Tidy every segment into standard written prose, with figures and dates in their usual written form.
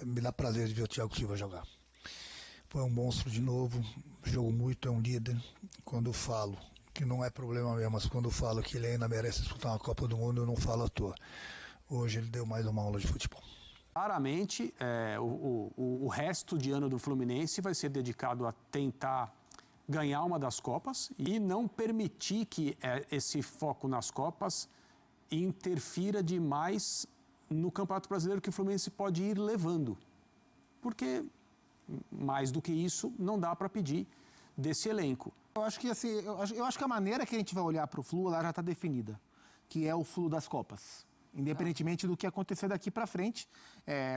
me dá prazer de ver o Thiago Silva jogar. Foi um monstro de novo, jogou muito, é um líder. Quando falo, que não é problema meu, mas quando falo que ele ainda merece disputar uma Copa do Mundo, eu não falo à toa. Hoje ele deu mais uma aula de futebol. Claramente, o resto de ano do Fluminense vai ser dedicado a tentar ganhar uma das Copas e não permitir que esse foco nas Copas interfira demais no Campeonato Brasileiro que o Fluminense pode ir levando. Porque, mais do que isso, não dá para pedir desse elenco. Eu acho que assim, eu acho que a maneira que a gente vai olhar para o Flu, ela já está definida, que é o Flu das Copas. Independentemente do que acontecer daqui para frente,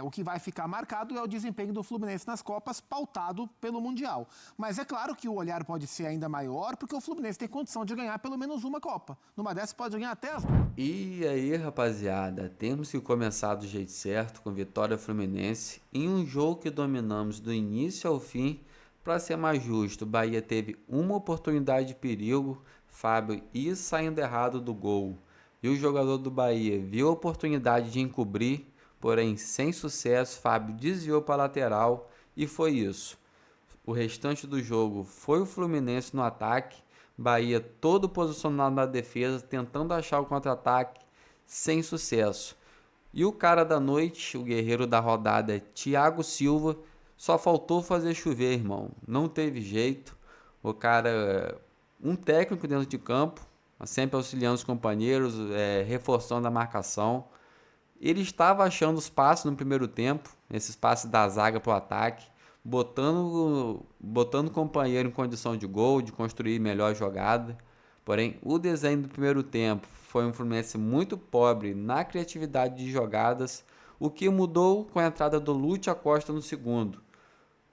o que vai ficar marcado é o desempenho do Fluminense nas Copas, pautado pelo Mundial. Mas é claro que o olhar pode ser ainda maior, porque o Fluminense tem condição de ganhar pelo menos uma Copa. Numa dessas pode ganhar até as duas. E aí, rapaziada, temos que começar do jeito certo, com vitória Fluminense, em um jogo que dominamos do início ao fim. Para ser mais justo, o Bahia teve uma oportunidade de perigo, Fábio ia saindo errado do gol. E o jogador do Bahia viu a oportunidade de encobrir, porém sem sucesso, Fábio desviou para a lateral e foi isso. O restante do jogo foi o Fluminense no ataque, Bahia todo posicionado na defesa, tentando achar o contra-ataque, sem sucesso. E o cara da noite, o guerreiro da rodada, é Thiago Silva, só faltou fazer chover, irmão. Não teve jeito. O cara, um técnico dentro de campo, sempre auxiliando os companheiros, reforçando a marcação. Ele estava achando os passes no primeiro tempo, esses passes da zaga para o ataque, botando o companheiro em condição de gol, de construir melhor jogada. Porém, o desenho do primeiro tempo foi um Fluminense muito pobre na criatividade de jogadas, o que mudou com a entrada do Lúcio Acosta no segundo,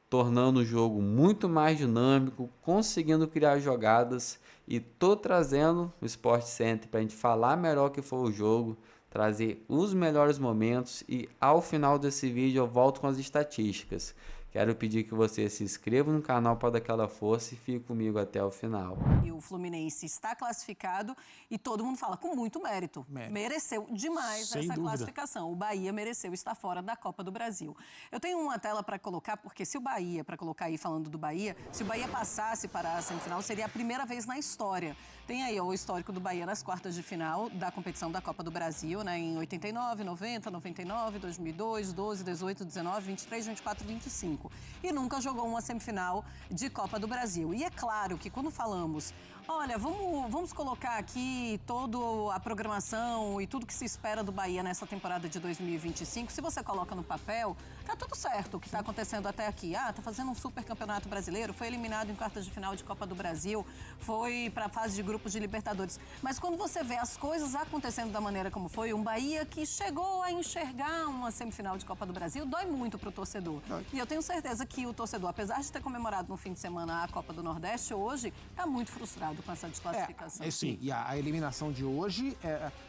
tornando o jogo muito mais dinâmico, conseguindo criar jogadas. E tô trazendo o Sport Center para a gente falar melhor o que foi o jogo, trazer os melhores momentos e ao final desse vídeo eu volto com as estatísticas. Quero pedir que você se inscreva no canal para dar aquela força e fique comigo até o final. E o Fluminense está classificado e todo mundo fala com muito mérito. Mereceu demais essa classificação. O Bahia mereceu estar fora da Copa do Brasil. Eu tenho uma tela para colocar, porque se o Bahia, para colocar aí falando do Bahia, se o Bahia passasse para a semifinal, seria a primeira vez na história. Tem aí o histórico do Bahia nas quartas de final da competição da Copa do Brasil, né, em 89, 90, 99, 2002, 12, 18, 19, 23, 24, 25. E nunca jogou uma semifinal de Copa do Brasil. E é claro que quando falamos, olha, vamos colocar aqui toda a programação e tudo que se espera do Bahia nessa temporada de 2025, se você coloca no papel, tá tudo certo o que está acontecendo até aqui. Tá fazendo um super campeonato brasileiro, foi eliminado em quartas de final de Copa do Brasil, foi para a fase de grupos de Libertadores. Mas quando você vê as coisas acontecendo da maneira como foi, um Bahia que chegou a enxergar uma semifinal de Copa do Brasil, dói muito pro torcedor. E eu tenho certeza que o torcedor, apesar de ter comemorado no fim de semana a Copa do Nordeste, hoje está muito frustrado com essa desclassificação. Sim, e a eliminação de hoje,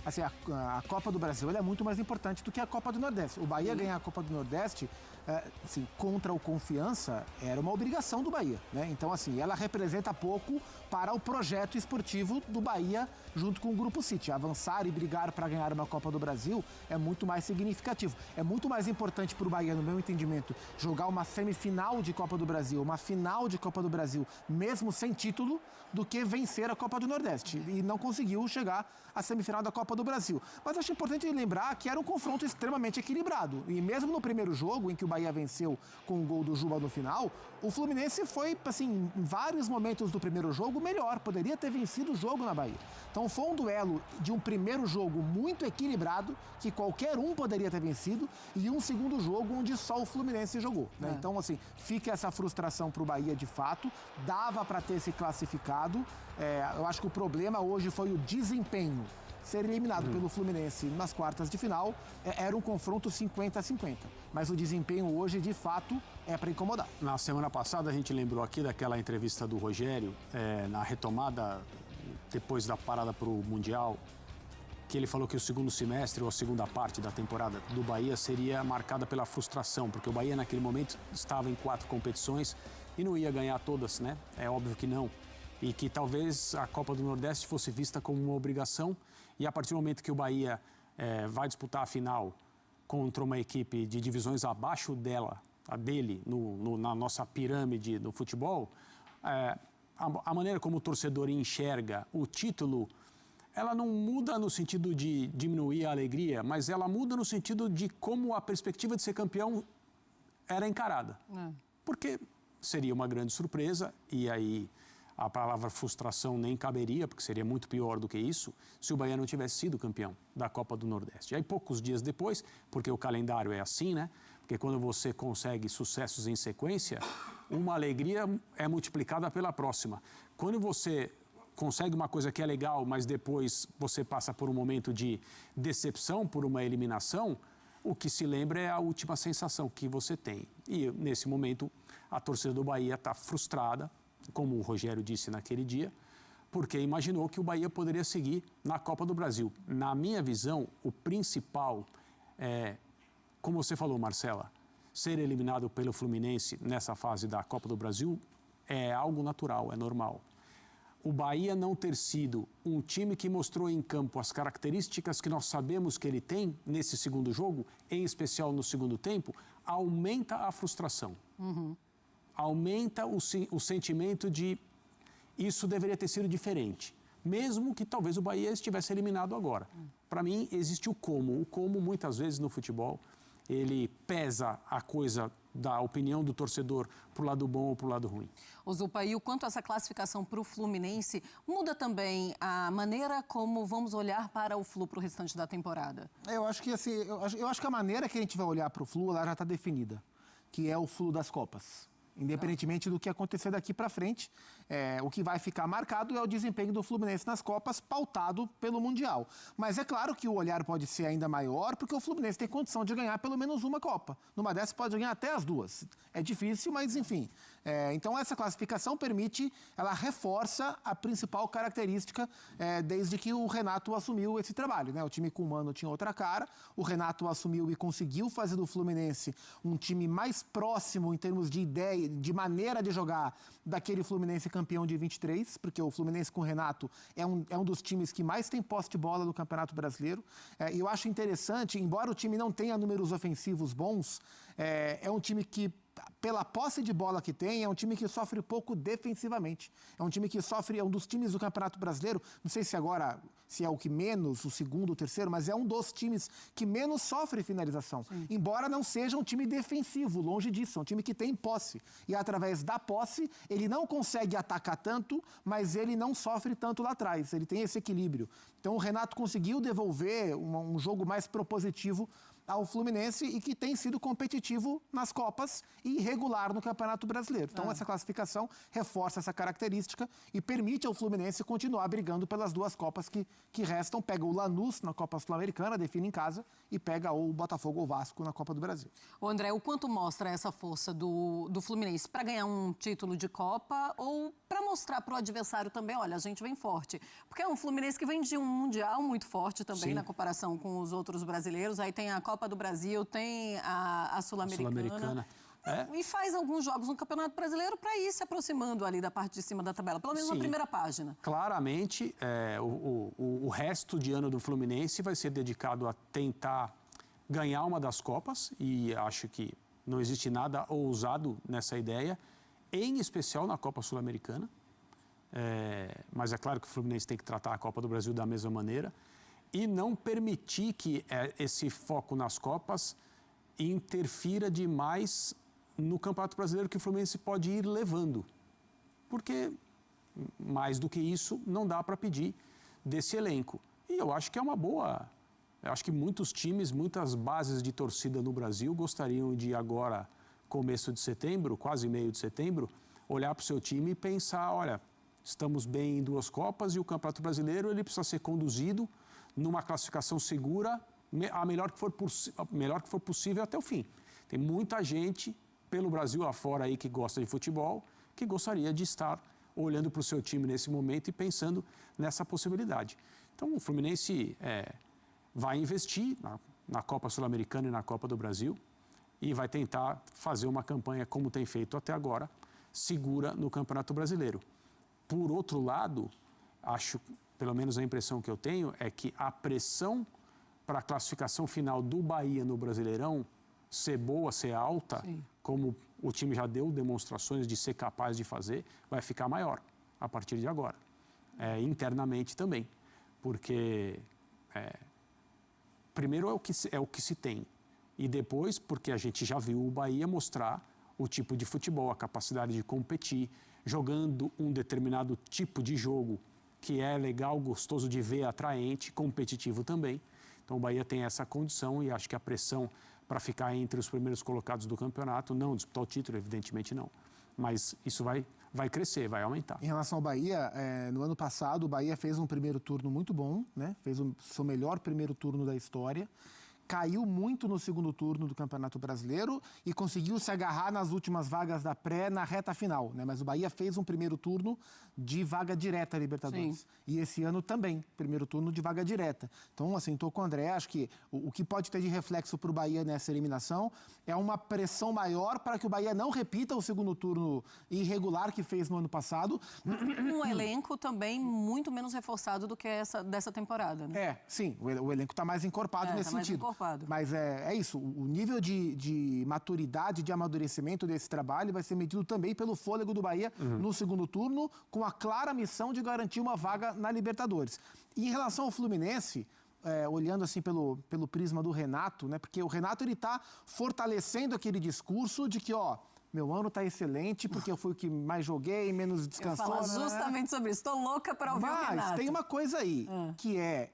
assim, a Copa do Brasil ela é muito mais importante do que a Copa do Nordeste. O Bahia ganhar a Copa do Nordeste, assim, contra o Confiança, era uma obrigação do Bahia, né? Então, assim, ela representa pouco para o projeto esportivo do Bahia junto com o Grupo City. Avançar e brigar para ganhar uma Copa do Brasil é muito mais significativo. É muito mais importante para o Bahia, no meu entendimento, jogar uma semifinal de Copa do Brasil, uma final de Copa do Brasil, mesmo sem título, do que vencer a Copa do Nordeste. E não conseguiu chegar à semifinal da Copa do Brasil. Mas acho importante lembrar que era um confronto extremamente equilibrado. E mesmo no primeiro jogo, em que o Bahia venceu com o gol do Juba no final, o Fluminense foi, assim, em vários momentos do primeiro jogo, melhor. Poderia ter vencido o jogo na Bahia. Então foi um duelo de um primeiro jogo muito equilibrado, que qualquer um poderia ter vencido, e um segundo jogo onde só o Fluminense jogou, né? Então, assim, fica essa frustração para o Bahia de fato. Dava para ter se classificado. Eu acho que o problema hoje foi o desempenho. Ser eliminado pelo Fluminense nas quartas de final era um confronto 50-50. Mas o desempenho hoje, de fato, é para incomodar. Na semana passada, a gente lembrou aqui daquela entrevista do Rogério, na retomada, depois da parada para o Mundial, que ele falou que o segundo semestre ou a segunda parte da temporada do Bahia seria marcada pela frustração, porque o Bahia, naquele momento, estava em 4 competições e não ia ganhar todas, né? É óbvio que não. E que talvez a Copa do Nordeste fosse vista como uma obrigação. E a partir do momento que o Bahia vai disputar a final contra uma equipe de divisões abaixo dele, na nossa pirâmide do futebol, a maneira como o torcedor enxerga o título, ela não muda no sentido de diminuir a alegria, mas ela muda no sentido de como a perspectiva de ser campeão era encarada. Porque seria uma grande surpresa, e aí a palavra frustração nem caberia, porque seria muito pior do que isso, se o Bahia não tivesse sido campeão da Copa do Nordeste. E aí, poucos dias depois, porque o calendário é assim, né? Porque quando você consegue sucessos em sequência, uma alegria é multiplicada pela próxima. Quando você consegue uma coisa que é legal, mas depois você passa por um momento de decepção, por uma eliminação, o que se lembra é a última sensação que você tem. E, nesse momento, a torcida do Bahia está frustrada, como o Rogério disse naquele dia, porque imaginou que o Bahia poderia seguir na Copa do Brasil. Na minha visão, o principal é, como você falou, Marcela, ser eliminado pelo Fluminense nessa fase da Copa do Brasil é algo natural, é normal. O Bahia não ter sido um time que mostrou em campo as características que nós sabemos que ele tem nesse segundo jogo, em especial no segundo tempo, aumenta a frustração. Aumenta o sentimento de isso deveria ter sido diferente, mesmo que talvez o Bahia estivesse eliminado agora. Para mim, existe o como. O como, muitas vezes, no futebol, ele pesa a coisa da opinião do torcedor para o lado bom ou para o lado ruim. Ô Zupa, e o quanto essa classificação para o Fluminense muda também a maneira como vamos olhar para o Flu para o restante da temporada? Eu acho que assim, eu acho que a maneira que a gente vai olhar para o Flu, ela já está definida, que é o Flu das Copas. Independentemente do que acontecer daqui para frente, o que vai ficar marcado é o desempenho do Fluminense nas Copas, pautado pelo Mundial. Mas é claro que o olhar pode ser ainda maior, porque o Fluminense tem condição de ganhar pelo menos uma Copa. Numa dessas pode ganhar até as duas. É difícil, mas enfim. Então essa classificação permite, ela reforça a principal característica desde que o Renato assumiu esse trabalho, né? O time com o Mano tinha outra cara, o Renato assumiu e conseguiu fazer do Fluminense um time mais próximo em termos de ideia, de maneira de jogar daquele Fluminense campeão de 23, porque o Fluminense com o Renato é um dos times que mais tem posse de bola no Campeonato Brasileiro. E eu acho interessante, embora o time não tenha números ofensivos bons, é um time que, pela posse de bola que tem, é um time que sofre pouco defensivamente. É um time que sofre, é um dos times do Campeonato Brasileiro, não sei se agora, se é o que menos, o segundo, o terceiro, mas é um dos times que menos sofre finalização. Sim. Embora não seja um time defensivo, longe disso, é um time que tem posse. E através da posse, ele não consegue atacar tanto, mas ele não sofre tanto lá atrás. Ele tem esse equilíbrio. Então o Renato conseguiu devolver um jogo mais propositivo ao Fluminense e que tem sido competitivo nas Copas e irregular no Campeonato Brasileiro. Então, essa classificação reforça essa característica e permite ao Fluminense continuar brigando pelas duas Copas que restam. Pega o Lanús na Copa Sul-Americana, define em casa, e pega o Botafogo ou Vasco na Copa do Brasil. Ô André, o quanto mostra essa força do Fluminense para ganhar um título de Copa ou para mostrar para o adversário também, olha, a gente vem forte? Porque é um Fluminense que vem de um Mundial muito forte também, sim, na comparação com os outros brasileiros. Aí tem a Copa do Brasil, tem a Sul-Americana. E faz alguns jogos no Campeonato Brasileiro para ir se aproximando ali da parte de cima da tabela, pelo menos na primeira página. Claramente, o resto de ano do Fluminense vai ser dedicado a tentar ganhar uma das Copas, e acho que não existe nada ousado nessa ideia, em especial na Copa Sul-Americana. Mas é claro que o Fluminense tem que tratar a Copa do Brasil da mesma maneira e não permitir que esse foco nas Copas interfira demais no Campeonato Brasileiro que o Fluminense pode ir levando. Porque, mais do que isso, não dá para pedir desse elenco. E eu acho que é uma boa... Eu acho que muitos times, muitas bases de torcida no Brasil gostariam de agora, começo de setembro, quase meio de setembro, olhar para o seu time e pensar, olha, estamos bem em duas Copas e o Campeonato Brasileiro ele precisa ser conduzido numa classificação segura, a melhor que for possível até o fim. Tem muita gente pelo Brasil afora aí que gosta de futebol, que gostaria de estar olhando para o seu time nesse momento e pensando nessa possibilidade. Então o Fluminense vai investir na Copa Sul-Americana e na Copa do Brasil e vai tentar fazer uma campanha, como tem feito até agora, segura no Campeonato Brasileiro. Por outro lado, acho, pelo menos a impressão que eu tenho, é que a pressão para a classificação final do Bahia no Brasileirão ser boa, ser alta, Sim. como o time já deu demonstrações de ser capaz de fazer, vai ficar maior a partir de agora. Internamente também, porque primeiro é o que se tem, e depois porque a gente já viu o Bahia mostrar o tipo de futebol, a capacidade de competir, jogando um determinado tipo de jogo que é legal, gostoso de ver, atraente, competitivo também. Então o Bahia tem essa condição e acho que a pressão para ficar entre os primeiros colocados do campeonato, não disputar o título, evidentemente não, mas isso vai crescer, vai aumentar. Em relação ao Bahia, no ano passado o Bahia fez um primeiro turno muito bom, né? Fez o seu melhor primeiro turno da história. Caiu muito no segundo turno do Campeonato Brasileiro e conseguiu se agarrar nas últimas vagas da pré na reta final, né? Mas o Bahia fez um primeiro turno de vaga direta à Libertadores. Sim. E esse ano também, primeiro turno de vaga direta. Então, assim, estou com o André, acho que o que pode ter de reflexo para o Bahia nessa eliminação é uma pressão maior para que o Bahia não repita o segundo turno irregular que fez no ano passado. Um elenco também muito menos reforçado do que dessa temporada, né? Sim, o elenco está mais encorpado nesse sentido. Mas é isso, o nível de maturidade, de amadurecimento desse trabalho vai ser medido também pelo fôlego do Bahia no segundo turno, com a clara missão de garantir uma vaga na Libertadores. E em relação ao Fluminense, olhando assim pelo prisma do Renato, né? Porque o Renato ele está fortalecendo aquele discurso de que, meu ano está excelente porque eu fui o que mais joguei, menos descansou. Eu falo justamente sobre isso, estou louca para ouvir o Renato. Mas tem uma coisa aí, que é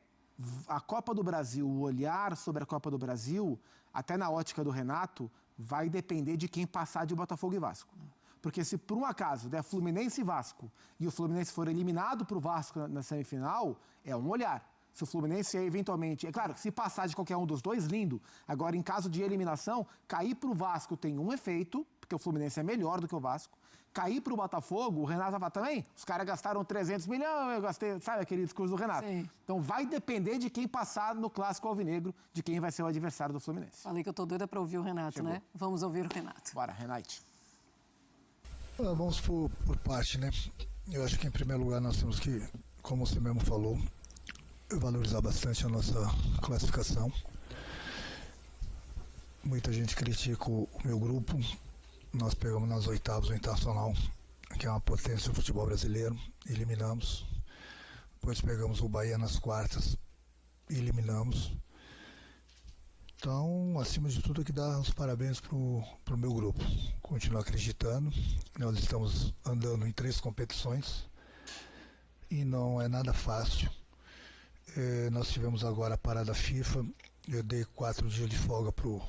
a Copa do Brasil, o olhar sobre a Copa do Brasil, até na ótica do Renato, vai depender de quem passar de Botafogo e Vasco. Porque se por um acaso der Fluminense e Vasco e o Fluminense for eliminado para o Vasco na semifinal, é um olhar. Se o Fluminense eventualmente... É claro que se passar de qualquer um dos dois, lindo. Agora, em caso de eliminação, cair para o Vasco tem um efeito, porque o Fluminense é melhor do que o Vasco. Cair para o Botafogo, o Renato vai falar também, os caras gastaram 300 milhões, eu gastei, sabe aquele discurso do Renato? Sim. Então vai depender de quem passar no Clássico Alvinegro, de quem vai ser o adversário do Fluminense. Falei que eu tô doida para ouvir o Renato, né? Vamos ouvir o Renato. Bora, Renate. Vamos por parte, né? Eu acho que em primeiro lugar nós temos que, como você mesmo falou, valorizar bastante a nossa classificação. Muita gente critica o meu grupo. Nós pegamos nas oitavas o Internacional, que é uma potência do futebol brasileiro, eliminamos. Depois pegamos o Bahia nas quartas e eliminamos. Então, acima de tudo, é que dar os parabéns pro meu grupo. Continuo acreditando. Nós estamos andando em 3 competições e não é nada fácil. Nós tivemos agora a parada FIFA. Eu dei 4 dias de folga pro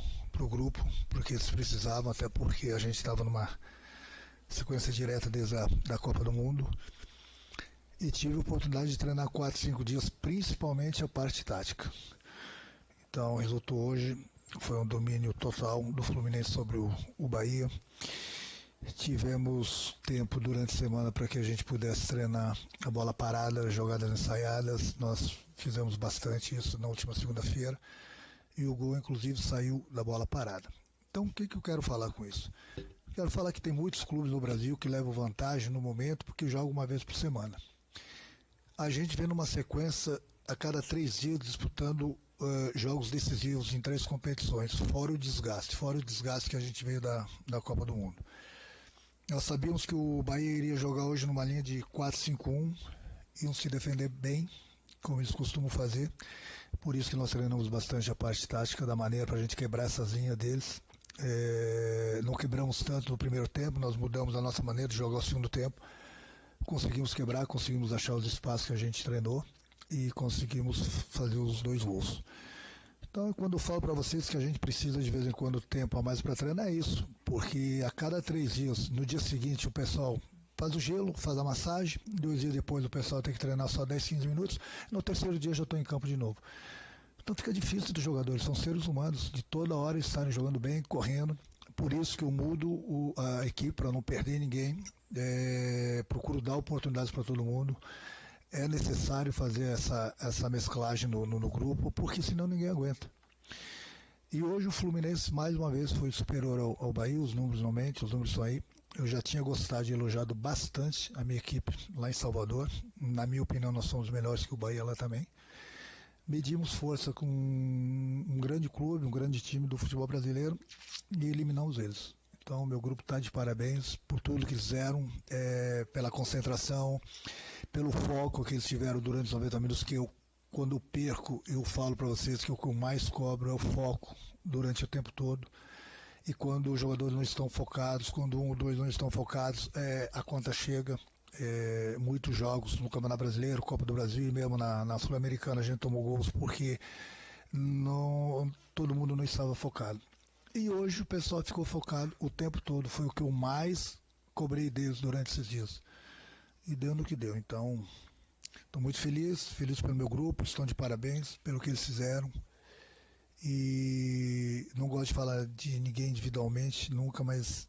grupo, porque eles precisavam, até porque a gente estava numa sequência direta desde da Copa do Mundo, e tive a oportunidade de treinar 4, 5 dias, principalmente a parte tática. Então, resultou hoje, foi um domínio total do Fluminense sobre o Bahia. Tivemos tempo durante a semana para que a gente pudesse treinar a bola parada, jogadas ensaiadas. Nós fizemos bastante isso na última segunda-feira. E o gol, inclusive, saiu da bola parada. Então, o que eu quero falar com isso? Quero falar que tem muitos clubes no Brasil que levam vantagem no momento porque jogam uma vez por semana. A gente vem numa sequência a cada 3 dias disputando jogos decisivos em 3 competições, fora o desgaste que a gente veio da Copa do Mundo. Nós sabíamos que o Bahia iria jogar hoje numa linha de 4-5-1, iam se defender bem, como eles costumam fazer. Por isso que nós treinamos bastante a parte tática, da maneira para a gente quebrar essas linhas deles. Não quebramos tanto no primeiro tempo, nós mudamos a nossa maneira de jogar o segundo tempo. Conseguimos quebrar, conseguimos achar os espaços que a gente treinou e conseguimos fazer os 2 gols. Então, quando eu falo para vocês que a gente precisa de vez em quando tempo a mais para treinar, é isso. Porque a cada 3 dias, no dia seguinte, o pessoal faz o gelo, faz a massagem, 2 dias depois o pessoal tem que treinar só 10, 15 minutos, no terceiro dia já estou em campo de novo. Então fica difícil dos jogadores, são seres humanos, de toda hora estarem jogando bem, correndo, por isso que eu mudo a equipe para não perder ninguém, procuro dar oportunidades para todo mundo, é necessário fazer essa mesclagem no grupo, porque senão ninguém aguenta. E hoje o Fluminense mais uma vez foi superior ao Bahia, os números não mentem, os números estão aí. Eu já tinha gostado e elogiado bastante a minha equipe lá em Salvador. Na minha opinião, nós somos melhores que o Bahia lá também. medimos força com um grande clube, um grande time do futebol brasileiro e eliminamos eles. Então, meu grupo está de parabéns por tudo que fizeram, pela concentração, pelo foco que eles tiveram durante os 90 minutos, que eu, quando eu perco, eu falo para vocês que o que eu mais cobro é o foco durante o tempo todo. E quando os jogadores não estão focados, quando um ou dois não estão focados, a conta chega. Muitos jogos no Campeonato Brasileiro, Copa do Brasil e mesmo na Sul-Americana a gente tomou gols porque todo mundo não estava focado. E hoje o pessoal ficou focado o tempo todo, foi o que eu mais cobrei deles durante esses dias. E deu no que deu. Então, estou muito feliz pelo meu grupo, estão de parabéns pelo que eles fizeram. E não gosto de falar de ninguém individualmente, nunca, mas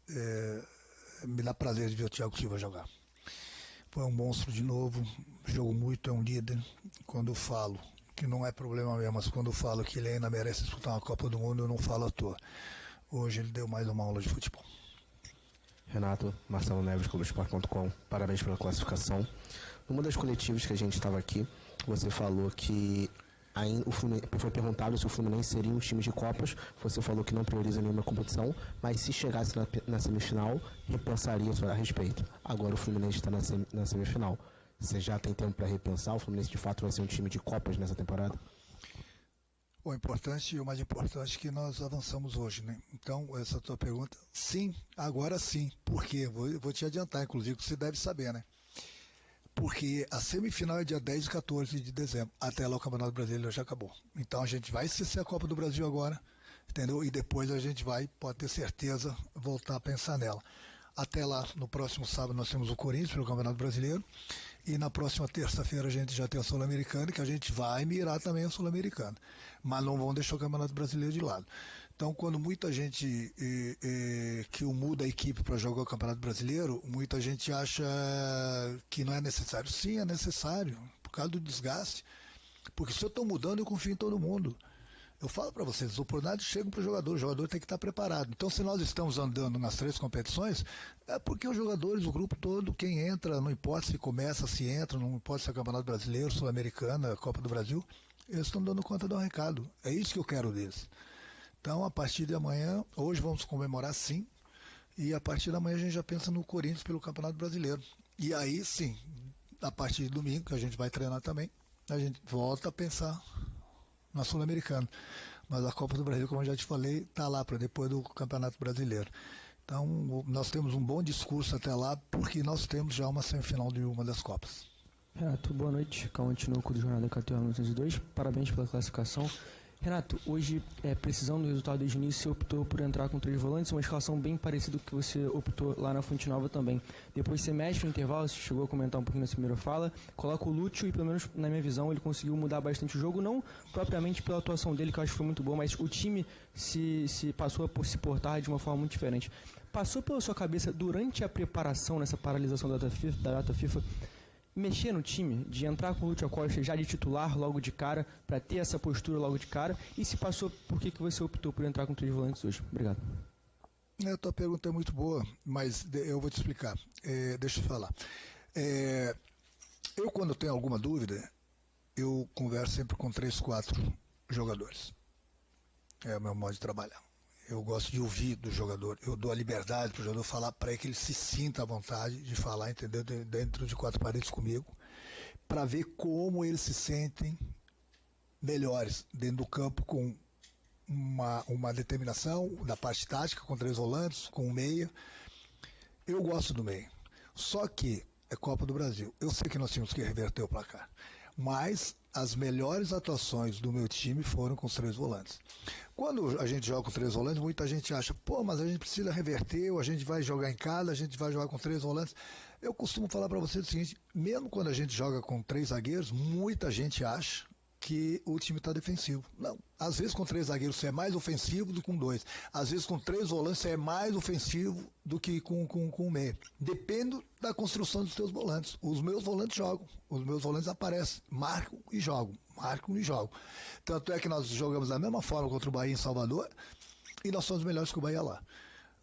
me dá prazer de ver o Thiago Silva jogar. Foi um monstro de novo, jogou muito, é um líder. Quando eu falo, que não é problema mesmo, mas quando eu falo que ele ainda merece disputar uma Copa do Mundo, eu não falo à toa. Hoje ele deu mais uma aula de futebol. Renato, Marcelo Neves, Globoesporte.com, parabéns pela classificação. Numa das coletivas que a gente estava aqui, você falou que foi perguntado se o Fluminense seria um time de Copas, você falou que não prioriza nenhuma competição, mas se chegasse na semifinal, repensaria a respeito. Agora o Fluminense está na semifinal. Você já tem tempo para repensar? O Fluminense de fato vai ser um time de Copas nessa temporada? O importante e o mais importante é que nós avançamos hoje, né? Então, essa tua pergunta, sim, agora sim. Por quê? Vou te adiantar, inclusive, que você deve saber, né? Porque a semifinal é dia 10 e 14 de dezembro. Até lá o Campeonato Brasileiro já acabou. Então a gente vai esquecer a Copa do Brasil agora, entendeu? E depois a gente vai, pode ter certeza, voltar a pensar nela. Até lá, no próximo sábado, nós temos o Corinthians pelo Campeonato Brasileiro. E na próxima terça-feira a gente já tem a Sul-Americana, que a gente vai mirar também a Sul-Americana. Mas não vão deixar o Campeonato Brasileiro de lado. Então, quando muita gente que muda a equipe para jogar o Campeonato Brasileiro, muita gente acha que não é necessário. Sim, é necessário, por causa do desgaste. Porque se eu estou mudando, eu confio em todo mundo. Eu falo para vocês, as oportunidades chegam para o jogador tem que estar preparado. Então, se nós estamos andando nas 3 competições, é porque os jogadores, o grupo todo, quem entra, não importa se começa, se entra, não importa se é Campeonato Brasileiro, Sul-Americana, Copa do Brasil, eles estão dando conta do recado. É isso que eu quero deles. Então, a partir de amanhã, hoje vamos comemorar sim, e a partir da manhã a gente já pensa no Corinthians pelo Campeonato Brasileiro. E aí sim, a partir de domingo, que a gente vai treinar também, a gente volta a pensar na Sul-Americana. Mas a Copa do Brasil, como eu já te falei, está lá para depois do Campeonato Brasileiro. Então, nós temos um bom discurso até lá, porque nós temos já uma semifinal de uma das Copas. Renato, boa noite. Cauã Tinoco do Jornal da 14.902. Parabéns pela classificação. Renato, hoje, precisando do resultado desde o início, você optou por entrar com 3 volantes, uma escalação bem parecida com o que você optou lá na Fonte Nova também. Depois você mexe no intervalo, você chegou a comentar um pouquinho nessa primeira fala, coloca o Lúcio e, pelo menos na minha visão, ele conseguiu mudar bastante o jogo, não propriamente pela atuação dele, que eu acho que foi muito boa, mas o time se passou a se portar de uma forma muito diferente. Passou pela sua cabeça, durante a preparação nessa paralisação da data FIFA, mexer no time, de entrar com o Lúcio Costa já de titular logo de cara, para ter essa postura logo de cara, e se passou, por que você optou por entrar com 3 volantes hoje? Obrigado. A tua pergunta é muito boa, mas eu vou te explicar. Deixa eu falar. Eu, quando tenho alguma dúvida, eu converso sempre com 3, 4 jogadores. É o meu modo de trabalhar. Eu gosto de ouvir do jogador, eu dou a liberdade para o jogador falar, para que ele se sinta à vontade de falar, entendeu? Dentro de 4 paredes comigo, para ver como eles se sentem melhores dentro do campo, com uma determinação da parte tática, com 3 volantes, com um meia. Eu gosto do meio. Só que é Copa do Brasil. Eu sei que nós tínhamos que reverter o placar, mas as melhores atuações do meu time foram com os 3 volantes. Quando a gente joga com 3 volantes, muita gente acha, mas a gente precisa reverter, ou a gente vai jogar em casa, a gente vai jogar com 3 volantes. Eu costumo falar para vocês o seguinte, mesmo quando a gente joga com 3 zagueiros, muita gente acha que o time está defensivo. Não. Às vezes com 3 zagueiros você é mais ofensivo do que com 2. Às vezes com 3 volantes você é mais ofensivo do que com um meio. Depende da construção dos teus volantes. Os meus volantes jogam. Os meus volantes aparecem, marcam e jogam. Marcam e jogam. Tanto é que nós jogamos da mesma forma contra o Bahia em Salvador e nós somos melhores que o Bahia lá.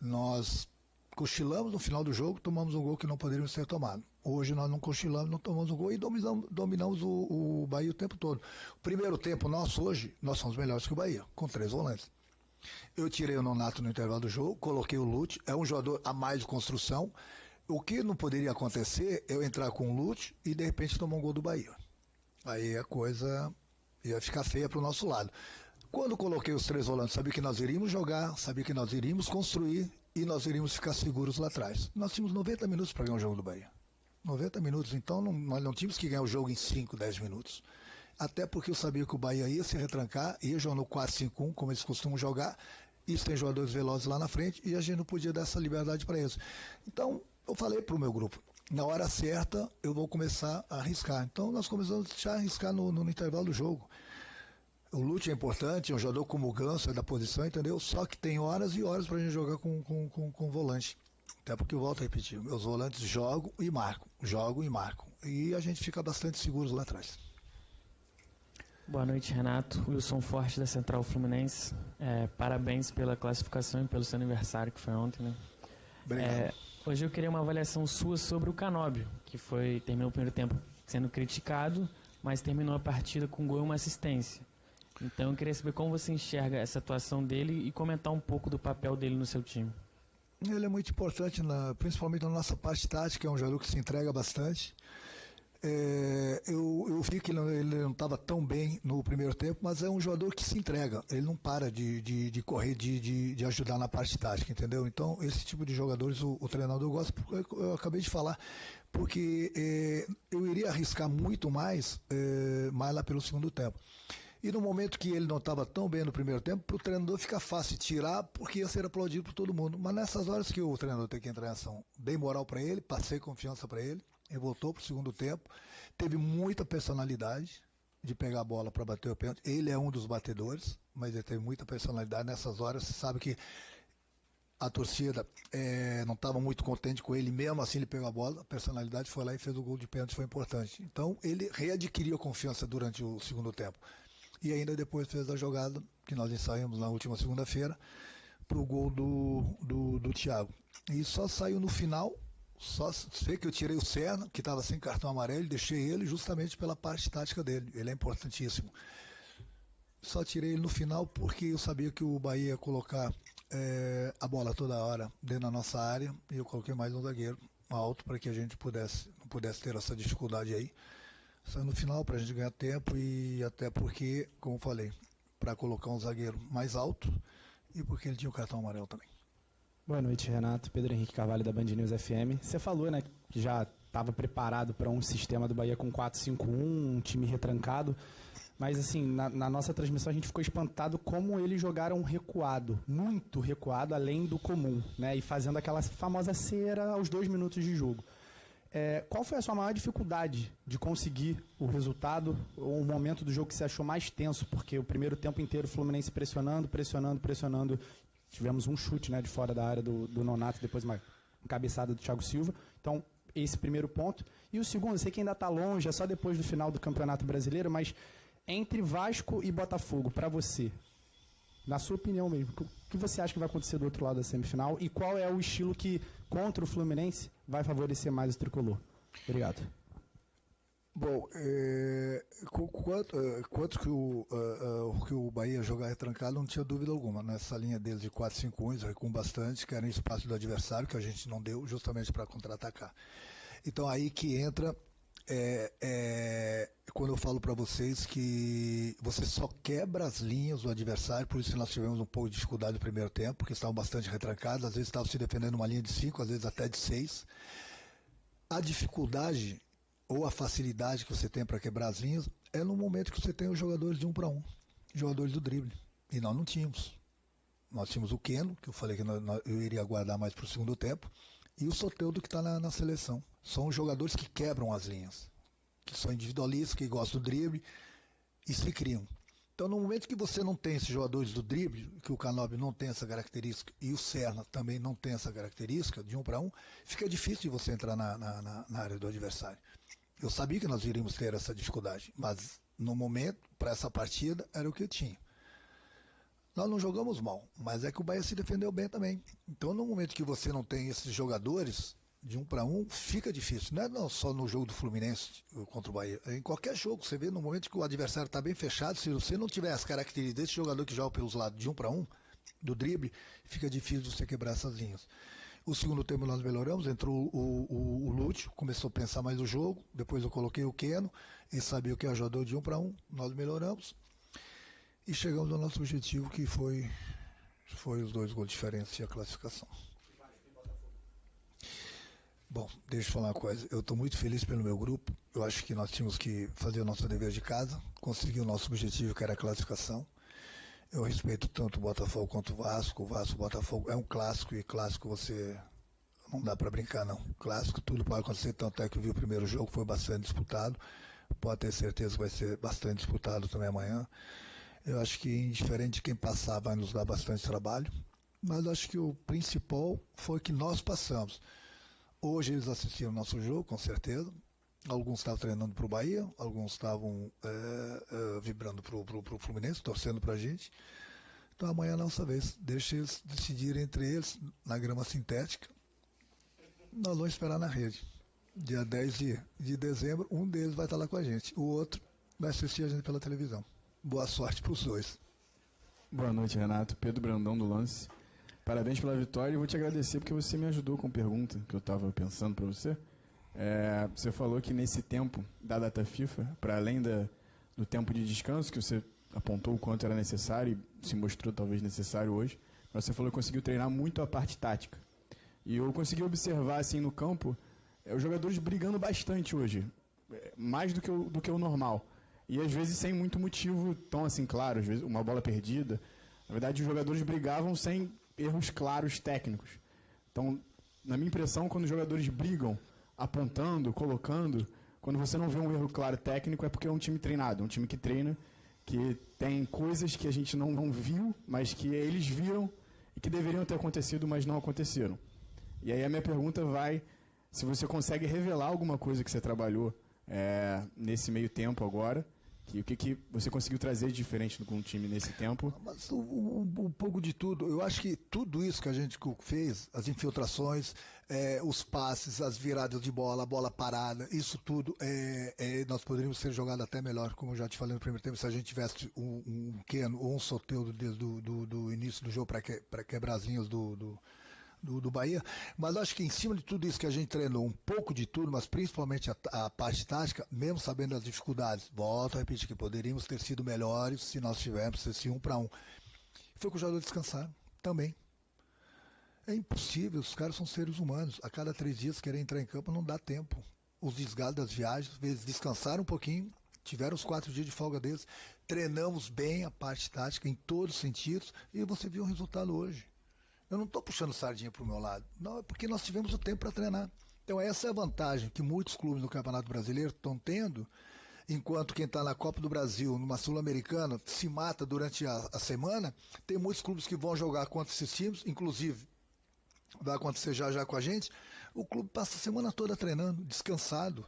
Nós cochilamos no final do jogo, tomamos um gol que não poderíamos ter tomado. Hoje nós não cochilamos, não tomamos o gol e dominamos o Bahia o tempo todo. O primeiro tempo nosso hoje, nós somos melhores que o Bahia, com 3 volantes. Eu tirei o Nonato no intervalo do jogo, coloquei o Lute, é um jogador a mais de construção. O que não poderia acontecer é eu entrar com o Lute e de repente tomar um gol do Bahia. Aí a coisa ia ficar feia para o nosso lado. Quando coloquei os 3 volantes, sabia que nós iríamos jogar, sabia que nós iríamos construir e nós iríamos ficar seguros lá atrás. Nós tínhamos 90 minutos para ganhar o jogo do Bahia. 90 minutos, então nós não tínhamos que ganhar o jogo em 5, 10 minutos. Até porque eu sabia que o Bahia ia se retrancar, ia jogar no 4-5-1, como eles costumam jogar. Isso tem jogadores velozes lá na frente e a gente não podia dar essa liberdade para eles. Então, eu falei para o meu grupo, na hora certa eu vou começar a arriscar. Então, nós começamos a arriscar no intervalo do jogo. O Lute é importante, é um jogador como o Ganso, é da posição, entendeu? Só que tem horas e horas para a gente jogar com volante. Até porque eu volto a repetir, meus volantes jogam e marcam. E a gente fica bastante seguro lá atrás. Boa noite, Renato. Wilson Forte, da Central Fluminense. Parabéns pela classificação e pelo seu aniversário, que foi ontem, né? Obrigado. Hoje eu queria uma avaliação sua sobre o Canóbio, que terminou o primeiro tempo sendo criticado, mas terminou a partida com um gol e uma assistência. Então eu queria saber como você enxerga essa atuação dele e comentar um pouco do papel dele no seu time. Ele é muito importante, principalmente na nossa parte tática, é um jogador que se entrega bastante. Eu vi que ele não estava tão bem no primeiro tempo, mas é um jogador que se entrega. Ele não para de correr, de ajudar na parte tática, entendeu? Então, esse tipo de jogadores o treinador gosta, eu acabei de falar, porque eu iria arriscar muito mais lá pelo segundo tempo. E no momento que ele não estava tão bem no primeiro tempo, para o treinador fica fácil tirar, porque ia ser aplaudido por todo mundo. Mas nessas horas que o treinador tem que entrar em ação, dei moral para ele, passei confiança para ele, ele voltou para o segundo tempo, teve muita personalidade de pegar a bola para bater o pênalti. Ele é um dos batedores, mas ele teve muita personalidade. Nessas horas, você sabe que a torcida não estava muito contente com ele, mesmo assim ele pegou a bola, a personalidade foi lá e fez o gol de pênalti, foi importante. Então ele readquiriu a confiança durante o segundo tempo. E ainda depois fez a jogada que nós ensaiamos na última segunda-feira para o gol do Thiago. E só saiu no final, só sei que eu tirei o Serna, que estava sem cartão amarelo, deixei ele justamente pela parte tática dele. Ele é importantíssimo. Só tirei ele no final porque eu sabia que o Bahia ia colocar a bola toda hora dentro da nossa área e eu coloquei mais um zagueiro alto para que a gente não pudesse ter essa dificuldade aí. Só no final para a gente ganhar tempo e até porque, como eu falei, para colocar um zagueiro mais alto e porque ele tinha o cartão amarelo também. Boa noite, Renato. Pedro Henrique Carvalho, da Band News FM. Você falou, né, que já estava preparado para um sistema do Bahia com 4-5-1, um time retrancado. Mas, assim, na nossa transmissão a gente ficou espantado como eles jogaram recuado, muito recuado, além do comum, né? E fazendo aquela famosa cera aos 2 minutos de jogo. Qual foi a sua maior dificuldade de conseguir o resultado, ou o momento do jogo que você achou mais tenso? Porque o primeiro tempo inteiro o Fluminense pressionando. Tivemos um chute, né, de fora da área do Nonato, depois uma cabeçada do Thiago Silva. Então, esse primeiro ponto. E o segundo, eu sei que ainda está longe, é só depois do final do Campeonato Brasileiro, mas entre Vasco e Botafogo, para você, na sua opinião mesmo, o que você acha que vai acontecer do outro lado da semifinal e qual é o estilo que, contra o Fluminense, vai favorecer mais o tricolor? Obrigado. Bom, quanto que o Bahia jogar retrancado, não tinha dúvida alguma. Nessa linha deles de 4-5-1, recuam bastante, querem espaço do adversário, que a gente não deu, justamente para contra-atacar. Então aí que entra, quando eu falo para vocês que você só quebra as linhas do adversário, por isso nós tivemos um pouco de dificuldade no primeiro tempo, porque estavam bastante retrancados, às vezes estavam se defendendo uma linha de 5, às vezes até de 6. A dificuldade ou a facilidade que você tem para quebrar as linhas é no momento que você tem os jogadores de 1 para 1, jogadores do drible. E nós não tínhamos. Nós tínhamos o Keno, que eu falei que eu iria aguardar mais para o segundo tempo, e o Soteldo, que está na seleção. São os jogadores que quebram as linhas, que são individualistas, que gostam do drible e se criam. Então, no momento que você não tem esses jogadores do drible, que o Canóbio não tem essa característica e o Serna também não tem essa característica de 1 para 1, fica difícil de você entrar na área do adversário. Eu sabia que nós iríamos ter essa dificuldade, mas no momento, para essa partida, era o que eu tinha. Nós não jogamos mal, mas é que o Bahia se defendeu bem também. Então, no momento que você não tem esses jogadores de 1-1, fica difícil. Não é só no jogo do Fluminense contra o Bahia. Em qualquer jogo, você vê no momento que o adversário está bem fechado, se você não tiver as características desse jogador que joga pelos lados de 1-1, do drible, fica difícil você quebrar essas linhas. O segundo tempo nós melhoramos, entrou o Lúcio, começou a pensar mais o jogo, depois eu coloquei o Keno, ele sabia o que é jogador de 1-1, nós melhoramos e chegamos ao nosso objetivo, que foi os 2 gols de diferença e a classificação. Bom, deixa eu falar uma coisa, eu estou muito feliz pelo meu grupo, eu acho que nós tínhamos que fazer o nosso dever de casa, conseguir o nosso objetivo, que era a classificação. Eu respeito tanto o Botafogo quanto o Vasco. O Botafogo é um clássico, e clássico você não dá para brincar, não. Clássico, tudo pode acontecer, tanto é que eu vi o primeiro jogo, foi bastante disputado, pode ter certeza que vai ser bastante disputado também amanhã. Eu acho que, indiferente de quem passar, vai nos dar bastante trabalho, mas eu acho que o principal foi que nós passamos. Hoje eles assistiram o nosso jogo, com certeza. Alguns estavam treinando para o Bahia, alguns estavam vibrando para o Fluminense, torcendo para a gente. Então amanhã é a nossa vez. Deixa eles decidirem entre eles na grama sintética. Nós vamos esperar na rede. Dia 10 de dezembro, um deles vai estar lá com a gente. O outro vai assistir a gente pela televisão. Boa sorte para os 2. Boa noite, Renato. Pedro Brandão do Lance. Parabéns pela vitória e vou te agradecer porque você me ajudou com pergunta que eu estava pensando para você. Você falou que nesse tempo da data FIFA, para além do tempo de descanso, que você apontou o quanto era necessário e se mostrou talvez necessário hoje, você falou que conseguiu treinar muito a parte tática. E eu consegui observar assim no campo os jogadores brigando bastante hoje, mais do que o normal. E às vezes sem muito motivo tão assim claro, às vezes uma bola perdida. Na verdade, os jogadores brigavam sem erros claros técnicos. Então, na minha impressão, quando os jogadores brigam apontando, colocando, quando você não vê um erro claro técnico, é porque é um time treinado, um time que treina, que tem coisas que a gente não viu, mas que eles viram e que deveriam ter acontecido, mas não aconteceram. E aí a minha pergunta vai, se você consegue revelar alguma coisa que você trabalhou nesse meio tempo agora, o que você conseguiu trazer de diferente com o time nesse tempo? Mas um pouco de tudo. Eu acho que tudo isso que a gente fez, as infiltrações, os passes, as viradas de bola, a bola parada, isso tudo, nós poderíamos ter jogado até melhor, como eu já te falei no primeiro tempo, se a gente tivesse um Keno ou um Soteldo desde do início do jogo para quebrar as linhas do Bahia, mas acho que em cima de tudo isso que a gente treinou, um pouco de tudo, mas principalmente a parte tática, mesmo sabendo das dificuldades, volto a repetir que poderíamos ter sido melhores se nós tivéssemos esse 1-1. Foi que os jogadores descansaram também. É impossível, os caras são seres humanos, a cada 3 dias querer entrar em campo não dá tempo. Os desgastes das viagens, às vezes descansaram um pouquinho, tiveram os 4 dias de folga deles, treinamos bem a parte tática em todos os sentidos e você viu o resultado hoje. Eu não estou puxando sardinha para o meu lado. Não, é porque nós tivemos o tempo para treinar. Então essa é a vantagem que muitos clubes no Campeonato Brasileiro estão tendo, enquanto quem está na Copa do Brasil, numa Sul-Americana, se mata durante a semana. Tem muitos clubes que vão jogar contra esses times, inclusive vai acontecer já com a gente. O clube passa a semana toda treinando, descansado.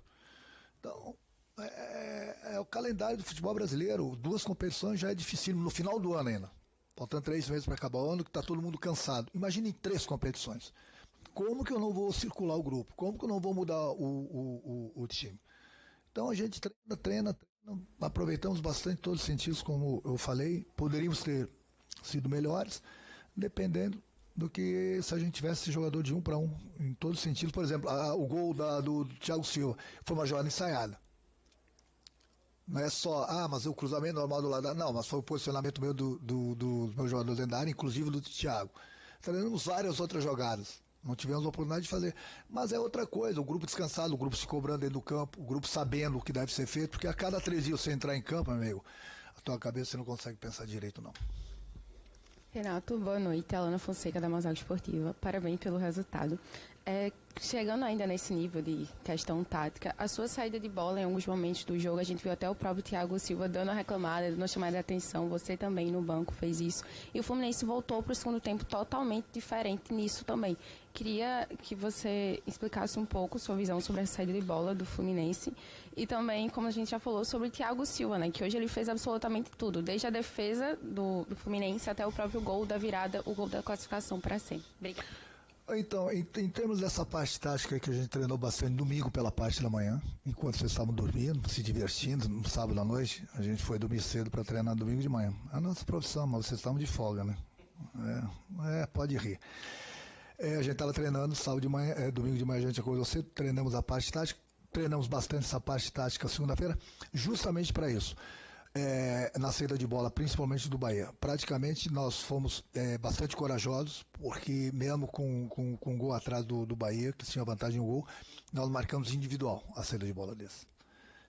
Então, é o calendário do futebol brasileiro. 2 competições já é difícil no final do ano ainda. Faltando 3 meses para acabar o ano, que está todo mundo cansado. Imagine 3 competições. Como que eu não vou circular o grupo? Como que eu não vou mudar o time? Então a gente treina, aproveitamos bastante todos os sentidos, como eu falei. Poderíamos ter sido melhores, dependendo do que se a gente tivesse esse jogador de 1-1, em todos os sentidos. Por exemplo, o gol do Thiago Silva foi uma jogada ensaiada. Não é só, mas o cruzamento normal do lado. Não, mas foi o posicionamento meu dos meus jogadores dentro da área, inclusive do Thiago. Treinamos várias outras jogadas. Não tivemos a oportunidade de fazer. Mas é outra coisa, o grupo descansado, o grupo se cobrando dentro do campo, o grupo sabendo o que deve ser feito, porque a cada 3 dias você entrar em campo, amigo, a tua cabeça você não consegue pensar direito, não. Renato, boa noite. Alana Fonseca, da Mazago Esportiva. Parabéns pelo resultado. Chegando ainda nesse nível de questão tática, a sua saída de bola em alguns momentos do jogo, a gente viu até o próprio Thiago Silva dando a reclamada, dando a chamada de atenção, você também no banco fez isso, e o Fluminense voltou para o segundo tempo totalmente diferente nisso também. Queria que você explicasse um pouco sua visão sobre a saída de bola do Fluminense e também, como a gente já falou, sobre o Thiago Silva, né, que hoje ele fez absolutamente tudo, desde a defesa do Fluminense até o próprio gol da virada, o gol da classificação para sempre. Obrigada. Então, em termos dessa parte tática que a gente treinou bastante domingo pela parte da manhã, enquanto vocês estavam dormindo, se divertindo, no sábado à noite, a gente foi dormir cedo para treinar domingo de manhã. É a nossa profissão, mas vocês estavam de folga, né? Pode rir. A gente estava treinando sábado de manhã, domingo de manhã a gente acordou cedo, treinamos a parte tática, treinamos bastante essa parte tática segunda-feira, justamente para isso. Na saída de bola, principalmente do Bahia. Praticamente nós fomos bastante corajosos, porque mesmo com um gol atrás do Bahia, que tinha vantagem no gol, nós marcamos individual a saída de bola desse.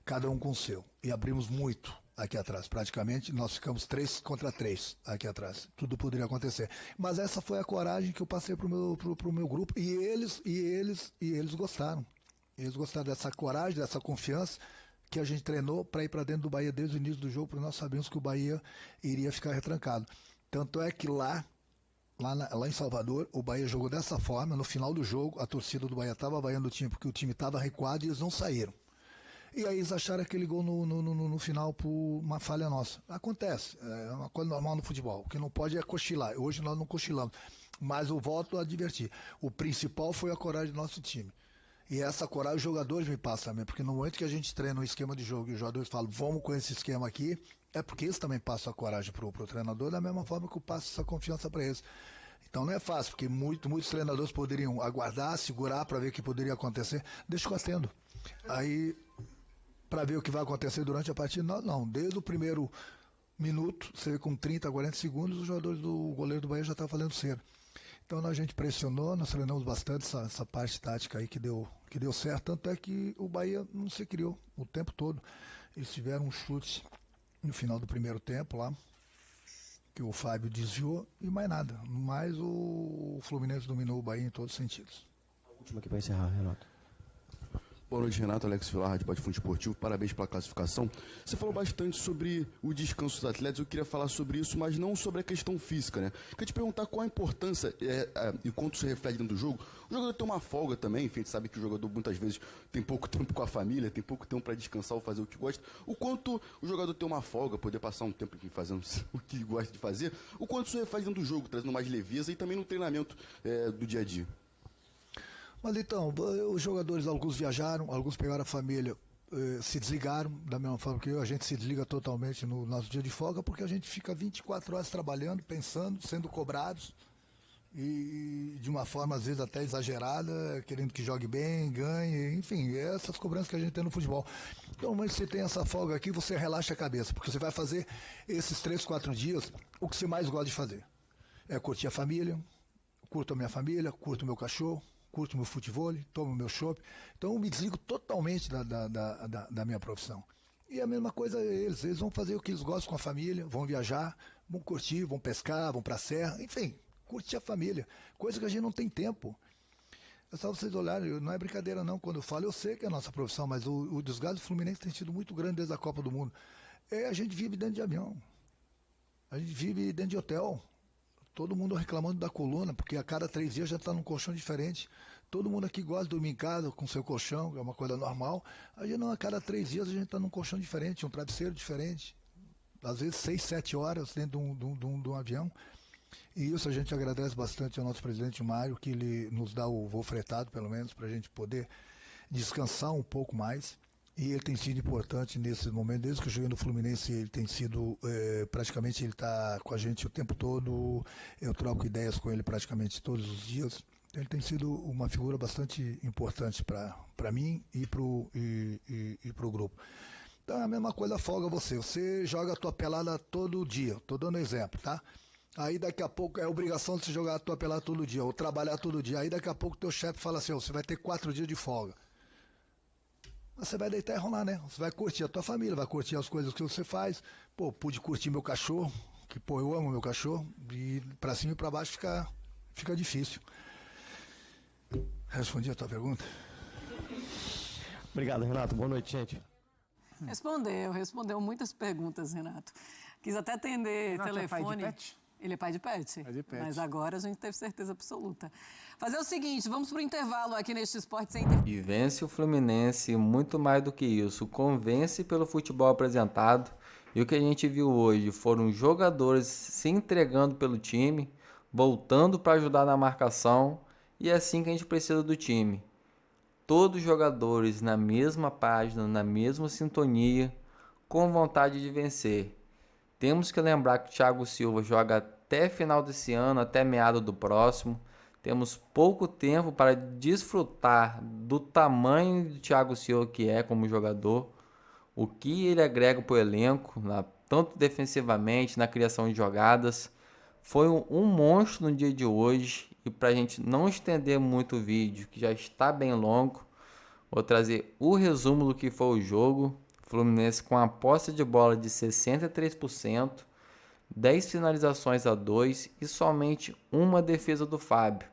Cada um com o seu. E abrimos muito aqui atrás. Praticamente nós ficamos 3 contra 3 aqui atrás. Tudo poderia acontecer. Mas essa foi a coragem que eu passei pro meu grupo. E eles gostaram. Eles gostaram dessa coragem, dessa confiança que a gente treinou para ir para dentro do Bahia desde o início do jogo, porque nós sabíamos que o Bahia iria ficar retrancado. Tanto é que lá em Salvador, o Bahia jogou dessa forma. No final do jogo, a torcida do Bahia estava vaiando o time, porque o time estava recuado e eles não saíram. E aí eles acharam aquele gol no final por uma falha nossa. Acontece, é uma coisa normal no futebol. O que não pode é cochilar. Hoje nós não cochilamos. Mas eu volto a advertir. O principal foi a coragem do nosso time. E essa coragem os jogadores me passam também, porque no momento que a gente treina um esquema de jogo e os jogadores falam, vamos com esse esquema aqui, é porque eles também passam a coragem pro treinador, da mesma forma que eu passo essa confiança para eles. Então não é fácil, porque muitos treinadores poderiam aguardar, segurar para ver o que poderia acontecer. Deixa eu atendo. Aí, para ver o que vai acontecer durante a partida, não. Desde o primeiro minuto, você vê com 30, 40 segundos, os jogadores do goleiro do Bahia já estavam fazendo cera. Então a gente pressionou, nós treinamos bastante essa parte tática aí que deu certo, tanto é que o Bahia não se criou o tempo todo. Eles tiveram um chute no final do primeiro tempo lá, que o Fábio desviou e mais nada. Mas o Fluminense dominou o Bahia em todos os sentidos. Último aqui para encerrar, Renato. Boa noite, Renato. Alex Vilar, Rádio Botafogo Esportivo. Parabéns pela classificação. Você falou bastante sobre o descanso dos atletas. Eu queria falar sobre isso, mas não sobre a questão física, né? Queria te perguntar qual a importância e quanto isso reflete dentro do jogo. O jogador tem uma folga também. Enfim, a gente sabe que o jogador muitas vezes tem pouco tempo com a família, tem pouco tempo para descansar ou fazer o que gosta. O quanto o jogador tem uma folga, poder passar um tempo aqui fazendo o que gosta de fazer, o quanto isso reflete dentro do jogo, trazendo mais leveza e também no treinamento do dia a dia. Mas então, os jogadores, alguns viajaram, alguns pegaram a família, se desligaram, da mesma forma que a gente se desliga totalmente no nosso dia de folga, porque a gente fica 24 horas trabalhando, pensando, sendo cobrados, e de uma forma às vezes até exagerada, querendo que jogue bem, ganhe, enfim, essas cobranças que a gente tem no futebol. Então, mas você tem essa folga aqui, você relaxa a cabeça, porque você vai fazer esses 3, 4 dias o que você mais gosta de fazer. É curtir a família, curto a minha família, curto o meu cachorro, curto meu futebol, tomo meu chopp. Então eu me desligo totalmente da minha profissão. E a mesma coisa eles vão fazer o que eles gostam com a família, vão viajar, vão curtir, vão pescar, vão pra serra, enfim, curtir a família, coisa que a gente não tem tempo. É só vocês olharem, não é brincadeira não, quando eu falo, eu sei que é a nossa profissão, mas o desgaste do Fluminense tem sido muito grande desde a Copa do Mundo. A gente vive dentro de avião, a gente vive dentro de hotel. Todo mundo reclamando da coluna, porque a cada 3 dias já está num colchão diferente. Todo mundo aqui gosta de dormir em casa com seu colchão, que é uma coisa normal. A gente não, a cada 3 dias a gente está num colchão diferente, um travesseiro diferente. Às vezes 6, 7 horas dentro de um avião. E isso a gente agradece bastante ao nosso presidente Mário, que ele nos dá o voo fretado, pelo menos, para a gente poder descansar um pouco mais. E ele tem sido importante nesse momento, desde que eu cheguei no Fluminense, ele tem sido, praticamente ele está com a gente o tempo todo, eu troco ideias com ele praticamente todos os dias. Ele tem sido uma figura bastante importante para mim e para o grupo. Então é a mesma coisa, folga você joga a tua pelada todo dia, estou dando exemplo, tá? Aí daqui a pouco é obrigação de você jogar a tua pelada todo dia, ou trabalhar todo dia, aí daqui a pouco teu chefe fala assim, você vai ter 4 dias de folga. Você vai deitar e rolar, né? Você vai curtir a tua família, vai curtir as coisas que você faz. Pô, pude curtir meu cachorro, que pô, eu amo meu cachorro, e pra cima e pra baixo fica difícil. Respondi a tua pergunta? Obrigado, Renato. Boa noite, gente. Respondeu muitas perguntas, Renato. Quis até atender Renato, telefone. É pai de pet? Ele é pai de pet. Pai de pet. Mas agora a gente teve certeza absoluta. Fazer o seguinte, vamos pro intervalo aqui neste Sport Center. E vence o Fluminense, muito mais do que isso, convence pelo futebol apresentado. E o que a gente viu hoje foram jogadores se entregando pelo time, voltando para ajudar na marcação E é assim que a gente precisa do time. Todos os jogadores na mesma página, na mesma sintonia, com vontade de vencer. Temos que lembrar que o Thiago Silva joga até final desse ano, até meado do próximo. Temos pouco tempo para desfrutar do tamanho do Thiago Silva que é como jogador, o que ele agrega para o elenco, tanto defensivamente, na criação de jogadas. Foi um monstro no dia de hoje. E para a gente não estender muito o vídeo, que já está bem longo, vou trazer o resumo do que foi o jogo. Fluminense com a posse de bola de 63%, 10 finalizações a 2 e somente uma defesa do Fábio.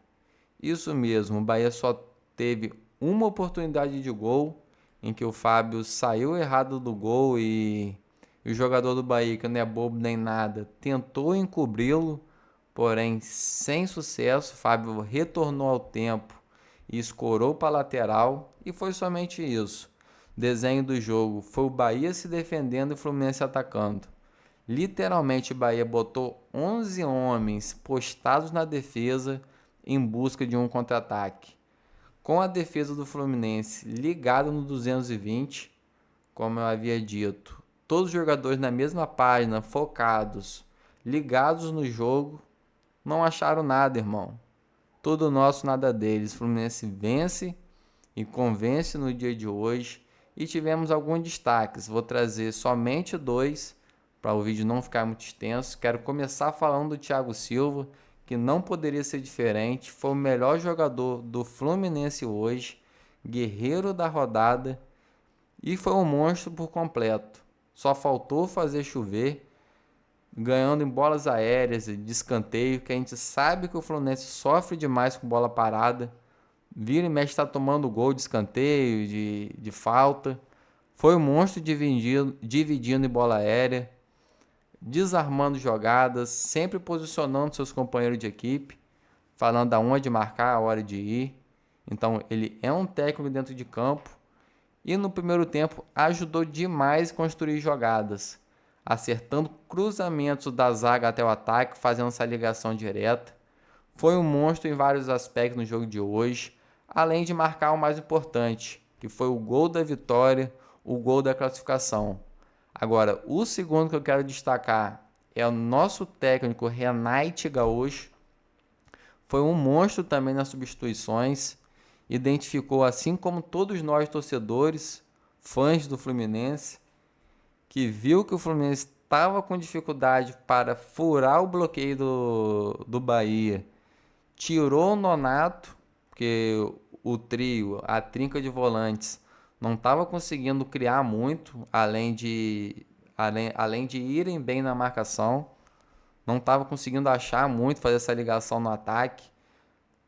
Isso mesmo, o Bahia só teve uma oportunidade de gol, em que o Fábio saiu errado do gol e o jogador do Bahia, que não é bobo nem nada, tentou encobri-lo, porém sem sucesso. O Fábio retornou ao tempo e escorou para a lateral e foi somente isso. Desenho do jogo foi o Bahia se defendendo e o Fluminense atacando. Literalmente o Bahia botou 11 homens postados na defesa em busca de um contra-ataque. Com a defesa do Fluminense ligada no 220, como eu havia dito, todos os jogadores na mesma página, focados, ligados no jogo, não acharam nada, irmão. Tudo nosso, nada deles. O Fluminense vence e convence no dia de hoje. E tivemos alguns destaques. Vou trazer somente 2 para o vídeo não ficar muito extenso. Quero começar falando do Thiago Silva, que não poderia ser diferente. Foi o melhor jogador do Fluminense hoje, guerreiro da rodada e foi um monstro por completo. Só faltou fazer chover, ganhando em bolas aéreas e de escanteio, que a gente sabe que o Fluminense sofre demais com bola parada. Vira e mexe, está tomando gol de escanteio, de falta. Foi um monstro dividindo em bola aérea, desarmando jogadas, sempre posicionando seus companheiros de equipe, falando aonde marcar, a hora de ir. Então ele é um técnico dentro de campo e no primeiro tempo ajudou demais a construir jogadas, acertando cruzamentos da zaga até o ataque, fazendo essa ligação direta. Foi um monstro em vários aspectos no jogo de hoje, além de marcar o mais importante, que foi o gol da vitória, o gol da classificação. Agora, o segundo que eu quero destacar é o nosso técnico Renato Gaúcho. Foi um monstro também nas substituições, identificou, assim como todos nós torcedores, fãs do Fluminense, que viu que o Fluminense estava com dificuldade para furar o bloqueio do Bahia, tirou o Nonato, porque o trio, a trinca de volantes, não estava conseguindo criar muito, além de irem bem na marcação, não estava conseguindo achar muito, fazer essa ligação no ataque.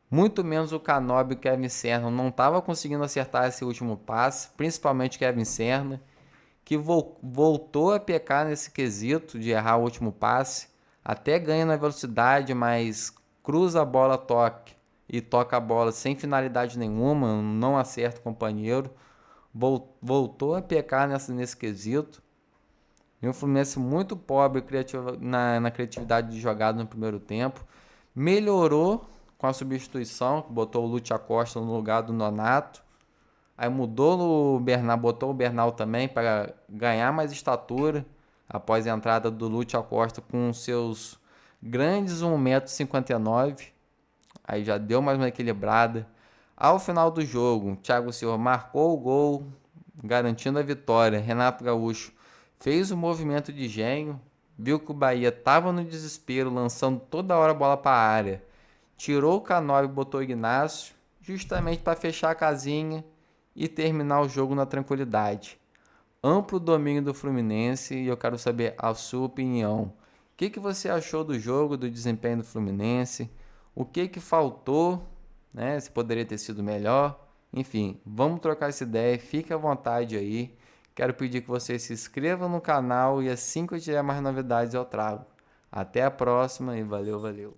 Muito menos o Canóbio e o Kevin Serna não estava conseguindo acertar esse último passe, principalmente Kevin Serna, que voltou a pecar nesse quesito de errar o último passe, até ganha na velocidade, mas cruza a bola, toca a bola sem finalidade nenhuma, não acerta o companheiro. Voltou a pecar nesse quesito. E um Fluminense muito pobre na criatividade de jogada no primeiro tempo. Melhorou com a substituição, botou o Lúcio Acosta no lugar do Nonato. Aí mudou o Bernal, botou o Bernal também para ganhar mais estatura, após a entrada do Lúcio Acosta com seus grandes 1,59 m. Aí já deu mais uma equilibrada. Ao final do jogo, Thiago Silva marcou o gol, garantindo a vitória. Renato Gaúcho fez o movimento de gênio, viu que o Bahia estava no desespero, lançando toda hora a bola para a área. Tirou o Canóbio e botou o Ignacio, justamente para fechar a casinha e terminar o jogo na tranquilidade. Amplo domínio do Fluminense e eu quero saber a sua opinião. O que você achou do jogo, do desempenho do Fluminense? O que faltou, né? Se poderia ter sido melhor. Enfim, vamos trocar essa ideia, fique à vontade aí. Quero pedir que você se inscreva no canal e assim que eu tiver mais novidades eu trago. Até a próxima e valeu, valeu.